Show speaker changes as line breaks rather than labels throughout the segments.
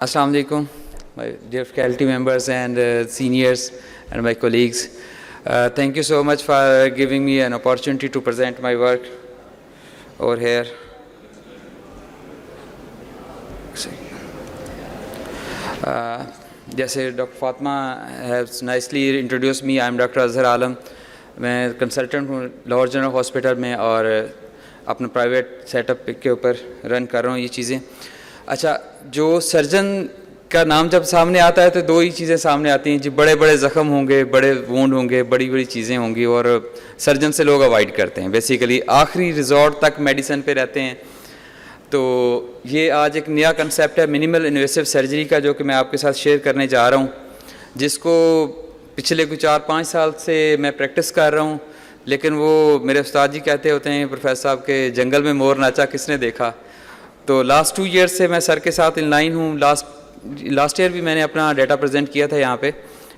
Assalamu alaikum, my dear faculty members and seniors and my colleagues. Thank you so much for giving me an opportunity to present my work over here. जैसे doctor Fatima has nicely introduce me, I am doctor Azhar Alam. मैं consultant हूँ Lahore general hospital में और अपना private setup के ऊपर run कर रहा हूँ ये चीज़ें. अच्छा, जो सर्जन का नाम जब सामने आता है तो दो ही चीज़ें सामने आती हैं जी. बड़े बड़े ज़ख्म होंगे, बड़े वूंड होंगे, बड़ी बड़ी चीज़ें होंगी और सर्जन से लोग अवॉइड करते हैं. बेसिकली आखिरी रिजॉर्ट तक मेडिसिन पे रहते हैं. तो ये आज एक नया कंसेप्ट है मिनिमल इन्वेसिव सर्जरी का, जो कि मैं आपके साथ शेयर करने जा रहा हूँ, जिसको पिछले कुछ 4-5 साल से मैं प्रैक्टिस कर रहा हूँ. लेकिन वो मेरे उस्ताद जी कहते होते हैं प्रोफेसर साहब के जंगल में मोर नाचा किसने देखा. तो लास्ट 2 ईयर्स से मैं सर के साथ इन लाइन हूँ. लास्ट ईयर भी मैंने अपना डाटा प्रेजेंट किया था यहाँ पे,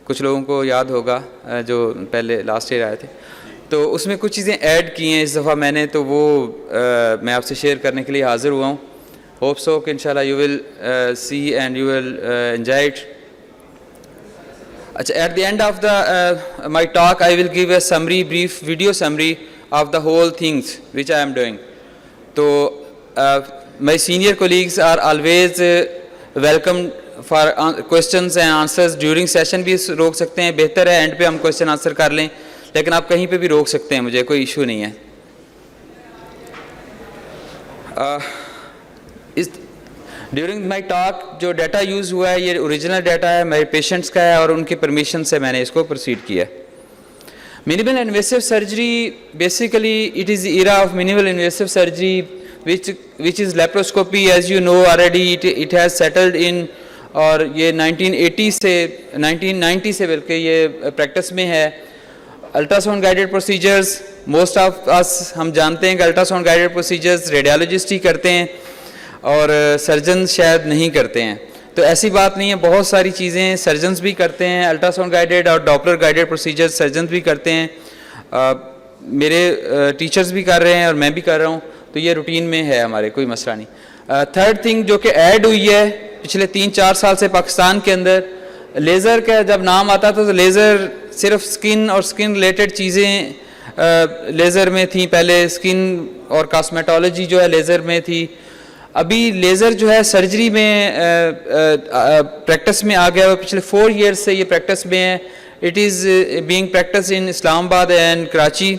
कुछ लोगों को याद होगा जो पहले लास्ट ईयर आए थे. तो उसमें कुछ चीज़ें ऐड की हैं इस दफ़ा मैंने, तो वो मैं आपसे शेयर करने के लिए हाज़िर हुआ हूँ. होप सो कि इंशाल्लाह you will see and you will enjoy it. अच्छा, at the end of the my talk I will give a summary, brief video summary of the whole things which I am doing. तो my senior colleagues are always welcome for questions and answers during session. भी रोक सकते हैं, बेहतर है and पे हम question answer कर लें, लेकिन आप कहीं पे भी रोक सकते हैं, मुझे कोई इशू नहीं है. इस ड्यूरिंग माई टॉक जो डाटा यूज़ हुआ है ये ओरिजिनल डाटा है, मेरे पेशेंट्स का है और उनके परमिशन से मैंने इसको प्रोसीड किया. Minimal invasive surgery, basically it is the era of minimal invasive surgery which is laparoscopy. As you know already, it has settled in, और ये 1990 से बल्कि ये प्रैक्टिस में है. Ultrasound guided procedures, most of us हम जानते हैं कि अल्ट्रासाउंड गाइडेड प्रोसीजर्स रेडियोलॉजिस्ट ही करते हैं और सर्जन शायद नहीं करते हैं. तो ऐसी बात नहीं है, बहुत सारी चीज़ें सर्जन्स भी करते हैं. अल्ट्रासाउंड गाइडेड और डॉपलर गाइडेड प्रोसीजर्स सर्जन्स भी करते हैं, मेरे टीचर्स भी कर रहे हैं और मैं भी कर रहा हूँ. तो ये रूटीन में है हमारे, कोई मसला नहीं. थर्ड थिंग जो कि ऐड हुई है पिछले 3-4 साल से पाकिस्तान के अंदर, लेज़र का जब नाम आता था तो लेज़र सिर्फ स्किन और स्किन रिलेटेड चीज़ें लेज़र में थी. पहले स्किन और कॉस्मेटोलॉजी जो है लेज़र में थी. अभी लेज़र जो है सर्जरी में प्रैक्टिस में आ गया है. पिछले 4 ईयर्स से ये प्रैक्टिस में है. It is being practice in Islamabad and Karachi,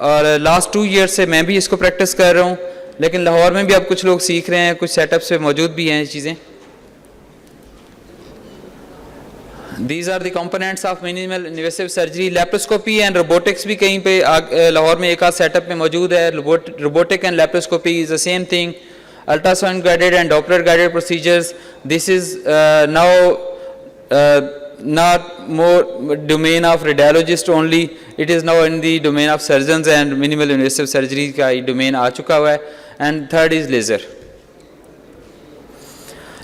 और लास्ट 2 ईयर्स से मैं भी इसको प्रैक्टिस कर रहा हूँ. लेकिन लाहौर में भी अब कुछ लोग सीख रहे हैं, कुछ सेटअप्स पे मौजूद भी हैं ये चीज़ें. These are the components of minimal invasive surgery. Laparoscopy and robotics भी कहीं पे लाहौर में एक आध सेटअप में मौजूद है. Robotic and laparoscopy is the same thing. Ultrasound guided and Doppler guided procedures, this is now not more domain of radiologist only, it is now in the domain of surgeons and minimal invasive surgery का domain आ चुका हुआ है. and third is laser.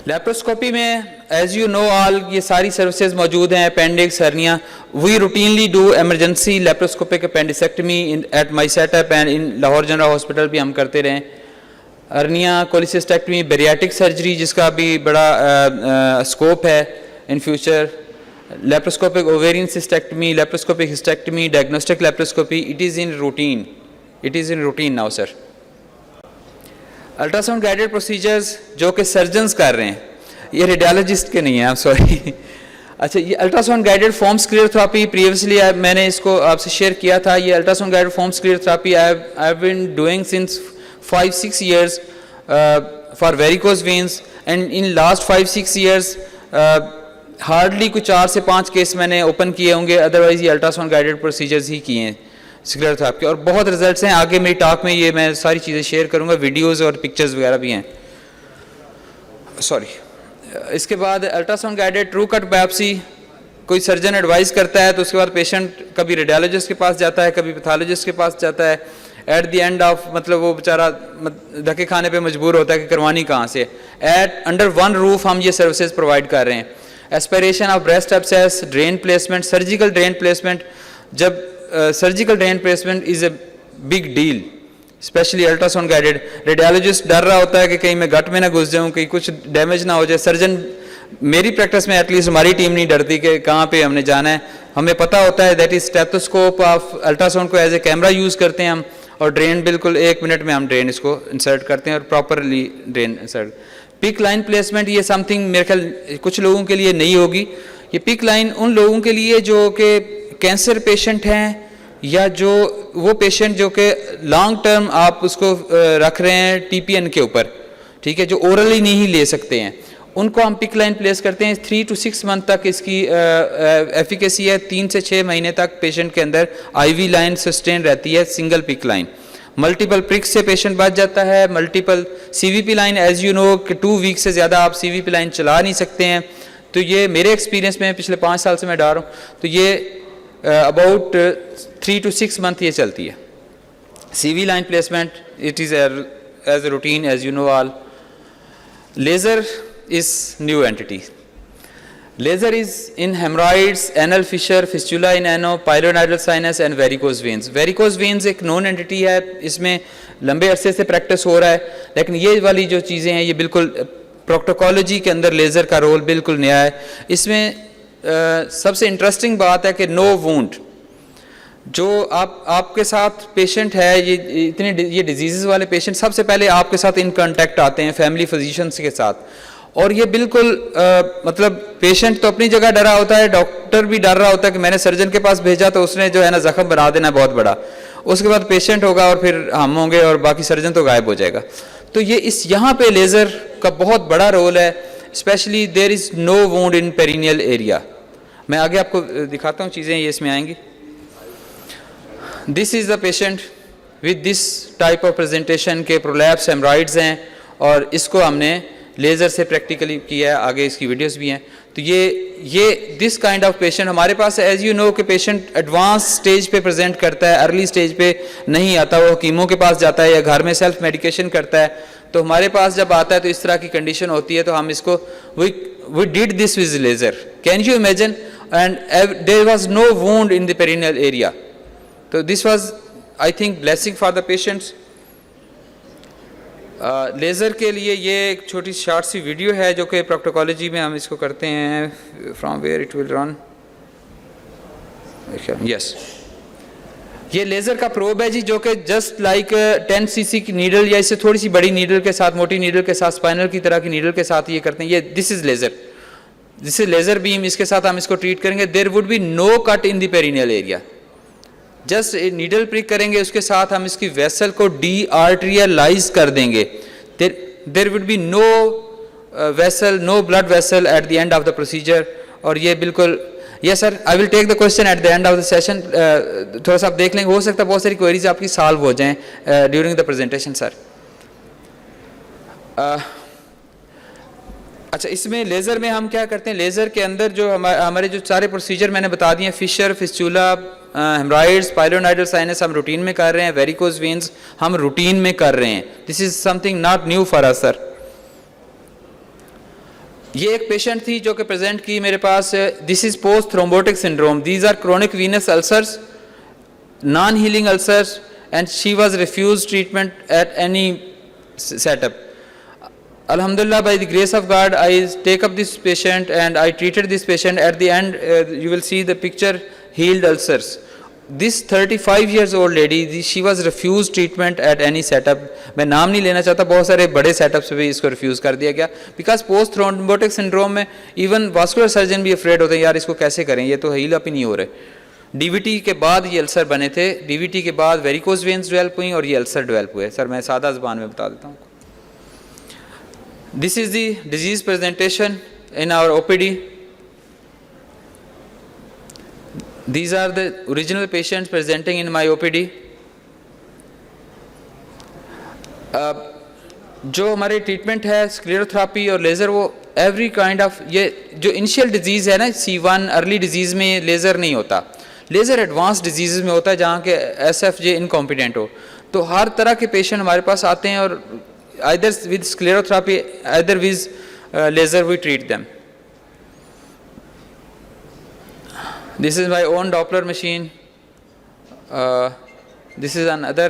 Laparoscopy में as you know all ये सारी services मौजूद हैं. Appendix, hernia. we routinely do emergency laparoscopic appendectomy at my setup and in Lahore general hospital भी हम करते रहे. हर्निया, कोलिसिस्टेक्टमी, बेरियाटिक सर्जरी जिसका भी बड़ा स्कोप है in future. Laparoscopic ovarian cystectomy, laparoscopic hysterectomy, diagnostic laparoscopy, it is in routine. It is in routine now, sir. Ultrasound guided procedures जो कि सर्जन्स कर रहे हैं, ये रेडियोलॉजिस्ट के नहीं है, I'm sorry. अच्छा, ये ultrasound guided foam sclerotherapy previously मैंने इसको आपसे शेयर किया था. ये ultrasound guided foam sclerotherapy I have been doing since 5-6 years for varicose veins, and in last 5-6 years hardly कुछ 4 से 5 केस मैंने ओपन किए होंगे. अदरवाइज ये अल्ट्रासाउंड गाइडेड प्रोसीजर्स ही किए हैं स्क्लेरोथेरेपी के, और बहुत रिजल्ट्स हैं. आगे मेरी टॉक में ये मैं सारी चीज़ें शेयर करूंगा, वीडियोस और पिक्चर्स वगैरह भी हैं. सॉरी. इसके बाद ultrasound guided true cut biopsy, कोई सर्जन एडवाइस करता है तो उसके बाद पेशेंट कभी रेडियोलॉजिस्ट के पास जाता है, कभी पैथोलॉजिस्ट के पास जाता है. एट द एंड ऑफ मतलब वो बेचारा धक्के खाने पे मजबूर होता है कि करवानी कहाँ से. एट अंडर वन रूफ हम ये सर्विसेज प्रोवाइड कर रहे हैं. Aspiration of breast abscess, drain placement, surgical drain placement. जब surgical drain placement is a big deal specially ultrasound guided. Radiologist डर रहा होता है कि कहीं मैं गट में ना घुस जाऊं, कहीं कुछ डैमेज ना हो जाए। सर्जन, मेरी प्रैक्टिस में एटलीस्ट हमारी टीम नहीं डरती कि कहाँ पे हमने जाना है। हमें पता होता है that is stethoscope of ultrasound को एज ए कैमरा यूज़ करते हैं हम, और ड्रेन बिल्कुल 1 मिनट में हम ड्रेन इसको इंसर्ट करते हैं और properly drain insert. Pick line placement, ये समथिंग मेरे ख्याल कुछ लोगों के लिए नहीं होगी। ये पिक लाइन उन लोगों के लिए जो कि कैंसर पेशेंट हैं, या जो वो पेशेंट जो कि लॉन्ग टर्म आप उसको रख रहे हैं टीपीएन के ऊपर, ठीक है, जो ओरली नहीं ले सकते हैं, उनको हम पिक लाइन प्लेस करते हैं। 3 to 6 मंथ तक इसकी एफिकेसी है। 3 से 6 महीने तक पेशेंट के अंदर आईवी लाइन सस्टेन रहती है, single PICC line. Multiple pricks से पेशेंट बच जाता है। Multiple CVP line, as you know कि 2 वीक से ज़्यादा आप सीवीपी लाइन चला नहीं सकते हैं। तो ये मेरे एक्सपीरियंस में पिछले 5 साल से मैं डाल रहा हूँ, तो ये अबाउट 3 to 6 मंथ ये चलती है। CV line placement, it is as a routine as you know all. Laser is new entity. Laser is in hemorrhoids, anal fissure, fistula in ano, pilonidal sinus and varicose veins. Varicose veins एक known entity है, इसमें लंबे अरसे से practice हो रहा है, लेकिन ये वाली जो चीज़ें हैं ये बिल्कुल प्रोक्टोकोलॉजी के अंदर लेज़र का रोल बिल्कुल नया है। इसमें सबसे इंटरेस्टिंग बात है कि नो वुंड, जो आपके साथ पेशेंट है, ये डिजीज़ वाले पेशेंट सबसे पहले आपके साथ इन कांटेक्ट आते हैं फैमिली फिजिशियंस के साथ, और ये बिल्कुल मतलब पेशेंट तो अपनी जगह डरा होता है, डॉक्टर भी डर रहा होता है कि मैंने सर्जन के पास भेजा तो उसने जो है ना जख्म बना देना बहुत बड़ा, उसके बाद पेशेंट होगा और फिर हम होंगे और बाकी सर्जन तो गायब हो जाएगा। तो ये यहाँ पे लेज़र का बहुत बड़ा रोल है, specially there is no wound in perineal area. मैं आगे आपको दिखाता हूँ चीज़ें, ये इसमें आएंगी। This is the patient with this type of presentation के प्रोलैप्स हेमराइड्स हैं, और इसको हमने लेज़र से प्रैक्टिकली किया है, आगे इसकी वीडियोस भी हैं। तो ये दिस काइंड ऑफ पेशेंट हमारे पास, एज यू नो कि पेशेंट एडवांस स्टेज पे प्रेजेंट करता है, अर्ली स्टेज पे नहीं आता, वो हकीमों के पास जाता है या घर में सेल्फ मेडिकेशन करता है। तो हमारे पास जब आता है तो इस तरह की कंडीशन होती है, तो हम इसको we did this with laser, can you imagine, and there was no wound in the perineal area. तो this was I think blessing for the patients. Laser के लिए ये एक छोटी शॉर्ट सी वीडियो है जो कि प्रोक्टोकोलॉजी में हम इसको करते हैं। From where it will run, yes, ये लेज़र का प्रोब है जी, जो कि जस्ट लाइक 10 cc की नीडल या इससे थोड़ी सी बड़ी नीडल के साथ, मोटी नीडल के साथ, स्पाइनल की तरह की नीडल के साथ ये करते हैं। ये this is laser, this is laser beam, इसके साथ हम इसको ट्रीट करेंगे। There would be no cut in the perineal area, just needle prick करेंगे, उसके साथ हम इसकी वेसल को डी आर्टरियलाइज कर देंगे। There would be no vessel, no blood vessel at the end of the procedure. और ये बिल्कुल, yes sir, I will take the question at the end of the session. थोड़ा सा आप देख लेंगे, हो सकता है बहुत सारी क्वेरीज आपकी सॉल्व हो जाएं ड्यूरिंग द प्रेजेंटेशन सर। अच्छा, इसमें लेज़र में हम क्या करते हैं, लेज़र के अंदर जो हमारे जो सारे प्रोसीजर मैंने बता दिए, fissure, fistula, haemorrhoids, pilonidal sinus हम रूटीन में कर रहे हैं, वेरिकोज वेन्स हम रूटीन में कर रहे हैं। This is something not new for us sir. ये एक पेशेंट थी जो कि प्रेजेंट की मेरे पास, this is post thrombotic syndrome, these are chronic venous ulcers, non healing ulcers, and she was refuse treatment at any setup. Alhamdulillah, by the grace of God, I take up this patient and I treated this patient. At the end, you will see the picture, healed ulcers. This 35 years old lady, she was refused treatment at any setup. मैं नाम नहीं लेना चाहता, बहुत सारे बड़े setups पे भी इसको रिफ्यूज़ कर दिया गया, बिकॉज पोस्ट थ्रोम्बोटिक सिंड्रोम में इवन वास्कुलर सर्जन भी अफ्रेड होते हैं, यार इसको कैसे करें, ये तो हील अप ही नहीं हो रहे। डीवीटी के बाद ये अल्सर बने थे, डीवीटी के बाद वेरिकोज वेन्स डेवलप हुई और ये अल्सर डेवलप हुए। सर मैं सादा ज़बान में बता देता हूँ। This is the disease presentation in our OPD. These are the original patients presenting in my OPD. जो हमारे ट्रीटमेंट है स्क्लेरोथेरेपी और लेज़र, वो एवरी काइंड ऑफ, ये जो इनिशियल डिजीज़ है ना C1 अर्ली डिजीज़ में लेज़र नहीं होता, लेज़र एडवांस डिजीज़ में होता है जहाँ के SFJ इनकॉम्पिटेंट हो। तो हर तरह के पेशेंट हमारे पास आते हैं और either with sclerotherapy, either with laser we treat them. This is my own Doppler machine. This is another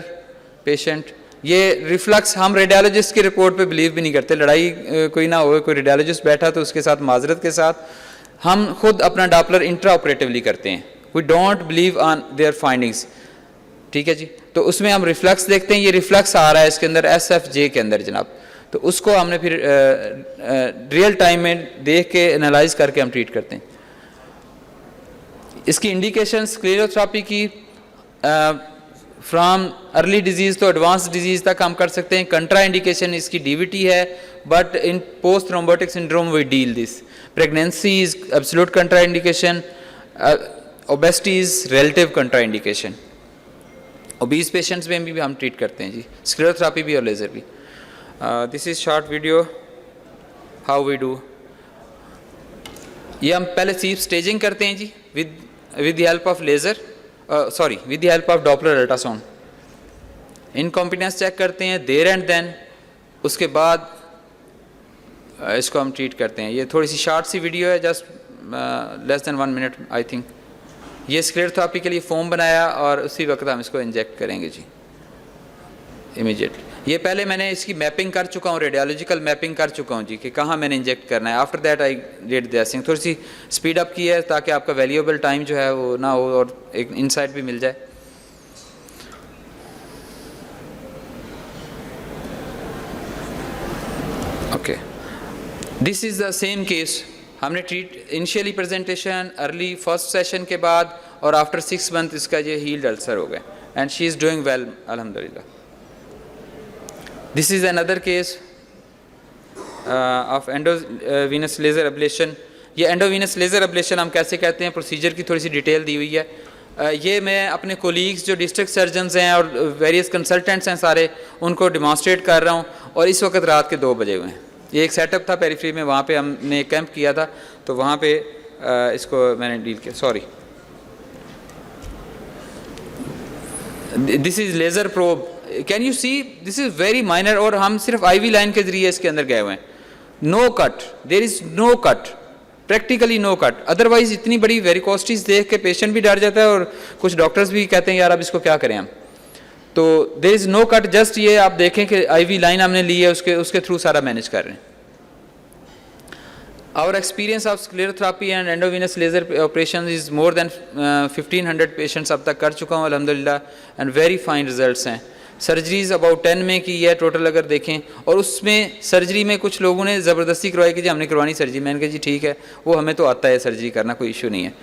patient. ये रिफ्लक्स, हम रेडियोलॉजिस्ट की रिपोर्ट पे बिलीव भी नहीं करते, लड़ाई कोई ना हो, कोई रेडियोलॉजिस्ट बैठा तो उसके साथ माजरत के साथ हम खुद अपना डॉपलर इंट्रा ऑपरेटिवली करते हैं, we don't believe on their findings, ठीक है जी। तो उसमें हम रिफ्लक्स देखते हैं, ये रिफ्लक्स आ रहा है इसके अंदर SFJ के अंदर जनाब, तो उसको हमने फिर रियल टाइम में देख के एनालाइज करके हम ट्रीट करते हैं। इसकी इंडिकेशन स्क्लेरोथेरेपी की from early disease to advance disease तक हम कर सकते हैं। कंट्रा इंडिकेशन इसकी DVT है, but in post thrombotic syndrome we deal this. Pregnancy is absolute contraindication, obesity is relative contraindication. Obese patients में भी हम ट्रीट करते हैं जी, स्क्लेरोथेरेपी भी और लेज़र भी। This is short video how we do. ये हम पहले सिर्फ स्टेजिंग करते हैं जी with the help of laser, sorry with the help of Doppler ultrasound. Incompetence check करते हैं देयर एंड देन, उसके बाद इसको हम ट्रीट करते हैं। ये थोड़ी सी शॉर्ट सी वीडियो है, just less than 1 minute I think. ये स्क्लेरोथेरेपी के लिए फोम बनाया और उसी वक्त हम इसको इंजेक्ट करेंगे जी इमीडिएटली। ये पहले मैंने इसकी मैपिंग कर चुका हूँ, रेडियोलॉजिकल मैपिंग कर चुका हूँ जी कि कहाँ मैंने इंजेक्ट करना है। आफ्टर दैट आई डिड दैसिंग, थोड़ी सी स्पीड अप की है ताकि आपका वैल्यूएबल टाइम जो है वो ना हो और एक इंसाइट भी मिल जाए। Okay, this is the same case. हमने treat initially presentation early first session के बाद और आफ्टर 6 मंथ इसका ये हील्ड अल्सर हो गए and she is doing well अल्हम्दुलिल्लाह। This is another case of endovenous laser ablation. ये एंडोवीनस लेज़र एब्लेशन हम कैसे कहते हैं, प्रोसीजर की थोड़ी सी डिटेल दी हुई है। ये मैं अपने कोलीग्स जो डिस्ट्रिक्ट सर्जन्स हैं और वेरियस कंसल्टेंट्स हैं सारे, उनको डिमॉन्स्ट्रेट कर रहा हूँ और इस वक्त रात के 2 बजे हुए हैं। ये एक सेटअप था पेरीफ्री में, वहाँ पे हमने कैंप किया था तो वहाँ पे इसको मैंने डील किया। Sorry, this is laser probe, can you see, this is very minor और हम सिर्फ IV लाइन के ज़रिए इसके अंदर गए हुए हैं। No cut, there is no cut, practically no cut. Otherwise इतनी बड़ी वेरिकोस्टिस देख के पेशेंट भी डर जाता है और कुछ डॉक्टर्स भी कहते हैं यार अब इसको क्या करें हम। तो there is no cut, just ये आप देखें कि IV लाइन हमने ली है, उसके थ्रू सारा मैनेज कर रहे हैं। Our experience of sclerotherapy and endovenous laser operations is more than 1500 patients अब तक कर चुका हूँ अल्हम्दुलिल्लाह, एंड वेरी फाइन रिजल्ट्स हैं। सर्जरीज अबाउट 10 में की है टोटल अगर देखें, और उसमें सर्जरी में कुछ लोगों ने ज़बरदस्ती करवाई कि जी हमने करवानी सर्जरी। मैंने कहा जी ठीक है, वो हमें तो आता है सर्जरी करना, कोई इशू नहीं है।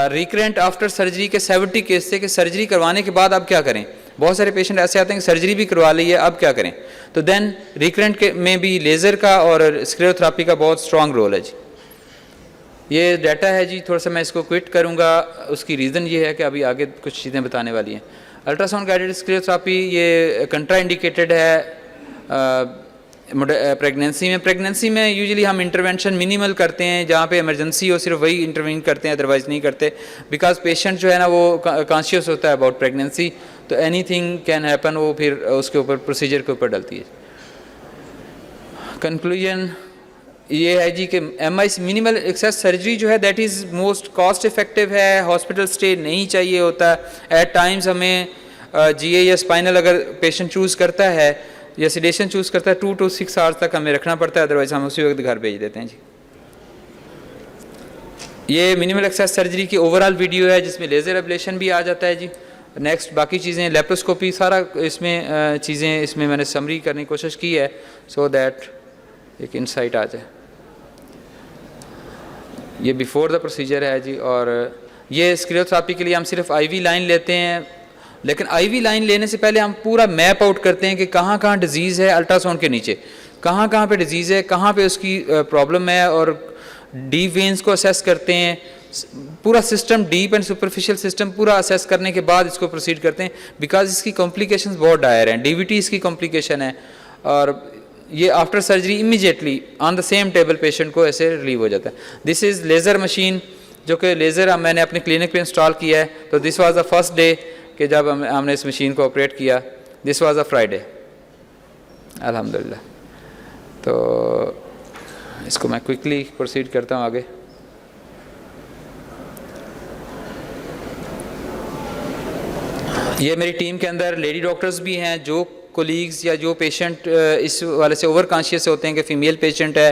रिकरेंट आफ्टर सर्जरी के 70 केस थे कि सर्जरी करवाने के बाद अब क्या करें। बहुत सारे पेशेंट ऐसे आते हैं कि सर्जरी भी करवा ली है, अब क्या करें। तो देन रिकरेंट के में भी लेज़र का और स्क्लेरोथेरेपी का बहुत स्ट्रॉन्ग रोल है जी। ये डाटा है जी, थोड़ा सा मैं इसको क्विट करूँगा, उसकी रीज़न ये है कि अभी आगे कुछ चीज़ें बताने वाली हैं। अल्ट्रासाउंड गाइडेड स्क्लेरोथेरेपी ये कंट्रा इंडिकेटेड है प्रेगनेंसी में यूजुअली हम इंटरवेंशन मिनिमल करते हैं, जहाँ पे इमरजेंसी हो सिर्फ वही इंटरवीन करते हैं, अदरवाइज़ नहीं करते, बिकॉज पेशेंट जो है ना वो कॉन्शियस होता है अबाउट प्रेगनेंसी, तो एनीथिंग कैन हैपन, वो फिर उसके ऊपर प्रोसीजर के ऊपर डलती है। कंक्लूजन ये है जी कि MI मिनिमल एक्सेस सर्जरी जो है that is most cost effective है, हॉस्पिटल स्टे नहीं चाहिए होता। एट टाइम्स हमें GA या स्पाइनल अगर पेशेंट चूज़ करता है या सिडेशन चूज़ करता है 2 to 6 आवर्स तक हमें रखना पड़ता है, अदरवाइज हम उसी वक्त घर भेज देते हैं जी। ये मिनिमल एक्सेस सर्जरी की ओवरऑल वीडियो है जिसमें लेज़र एब्लेशन भी आ जाता है जी। नेक्स्ट बाकी चीज़ें लेप्रोस्कोपी सारा इसमें चीज़ें इसमें मैंने समरी करने की कोशिश की है सो दैट एक इंसाइट आ जाए। ये बिफोर द प्रोसीजर है जी, और ये स्क्लेरोथेरेपी के लिए हम सिर्फ IV लाइन लेते हैं, लेकिन IV लाइन लेने से पहले हम पूरा मैप आउट करते हैं कि कहाँ कहाँ डिजीज़ है, अल्ट्रासाउंड के नीचे कहाँ कहाँ पे डिजीज़ है, कहाँ पे उसकी प्रॉब्लम है, और डीप वेन्स को असेस करते हैं। पूरा system, deep and superficial system पूरा असेस करने के बाद इसको प्रोसीड करते हैं, बिकॉज इसकी कॉम्प्लिकेशंस बहुत डायर हैं। DVT इसकी कॉम्प्लिकेशन है, और ये after surgery immediately on the same table patient को ऐसे रिलीव हो जाता है। दिस इज़ लेज़र मशीन, जो कि लेज़र मैंने अपने क्लिनिक पे इंस्टॉल किया है। तो this was the first day कि जब हमने इस मशीन को ऑपरेट किया, दिस वाज अ फ्राइडे अल्हम्दुलिल्लाह। तो इसको मैं क्विकली प्रोसीड करता हूँ आगे। ये मेरी टीम के अंदर लेडी डॉक्टर्स भी हैं जो कोलीग्स या जो पेशेंट इस वाले से ओवर कॉन्शियस होते हैं कि फ़ीमेल पेशेंट है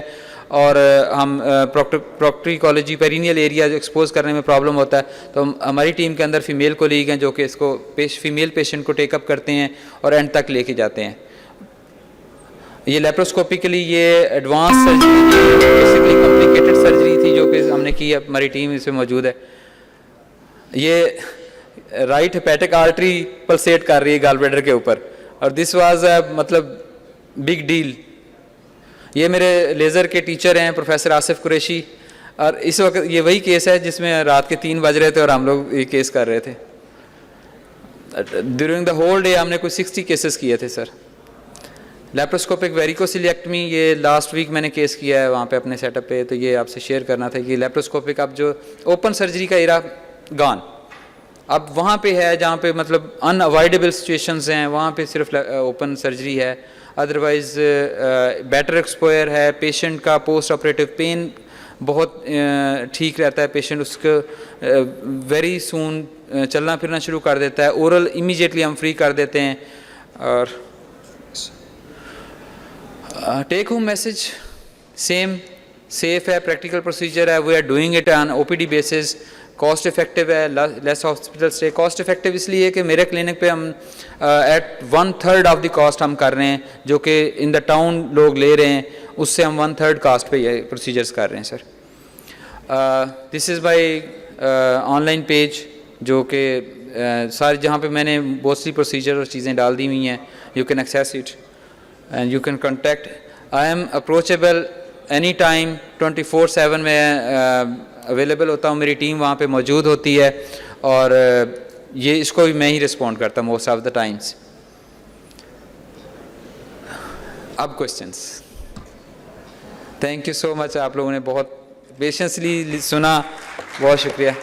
और हम प्रॉक्टरिकोलॉजी पेरिनियल एरिया जो एक्सपोज करने में प्रॉब्लम होता है, तो हमारी टीम के अंदर फ़ीमेल कोलीग हैं जो कि इसको फ़ीमेल पेशेंट को टेकअप करते हैं और एंड तक लेके जाते हैं। ये लेप्रोस्कोपिकली ये advance surgery, basically complicated surgery थी जो कि हमने की है, हमारी टीम इसमें मौजूद है। ये राइट हेपेटिक आर्टरी पल्सेट कर रही है गॉल ब्लैडर के ऊपर, और दिस वाज मतलब बिग डील। ये मेरे लेज़र के टीचर हैं प्रोफेसर आसिफ कुरैशी, और इस वक्त ये वही केस है जिसमें रात के 3 बज रहे थे और हम लोग ये केस कर रहे थे। ड्यूरिंग द होल डे हमने कुछ 60 केसेस किए थे सर। लेप्रोस्कोपिक वेरिकोसिलेक्टमी ये लास्ट वीक मैंने केस किया है वहाँ पे अपने सेटअप पे, तो ये आपसे शेयर करना था कि लेप्रोस्कोपिक अब जो ओपन सर्जरी का एरा गॉन, अब वहाँ पे है जहाँ पे मतलब अनअवॉइडेबल सिचुएशंस हैं, वहाँ पे सिर्फ ओपन सर्जरी है। अदरवाइज़ बेटर एक्सपोयर है, पेशेंट का पोस्ट ऑपरेटिव पेन बहुत ठीक रहता है, पेशेंट उसको वेरी सून चलना फिरना शुरू कर देता है, ओरल इमीडिएटली हम फ्री कर देते हैं। और take home message same, safe है, प्रैक्टिकल प्रोसीजर है, we are doing it on OPD basis, cost effective है, less hospital stay. Cost effective इसलिए कि मेरे क्लिनिक पे हम एट 1/3 ऑफ द कॉस्ट हम कर रहे हैं, जो कि इन द टाउन लोग ले रहे हैं, उससे हम 1/3 कॉस्ट पे ये प्रोसीजर्स कर रहे हैं sir. This is my online page जो कि सारे जहाँ पे मैंने बहुत सी प्रोसीजर और चीज़ें डाल दी हुई हैं, you can access it and you can contact. I am approachable any time, 24/7 में अवेलेबल होता हूँ, मेरी टीम वहाँ पे मौजूद होती है, और ये इसको भी मैं ही रिस्पॉन्ड करता हूँ मोस्ट ऑफ द टाइम्स। अब questions. Thank you so much, आप लोगों ने बहुत पेशेंसली सुना, बहुत शुक्रिया।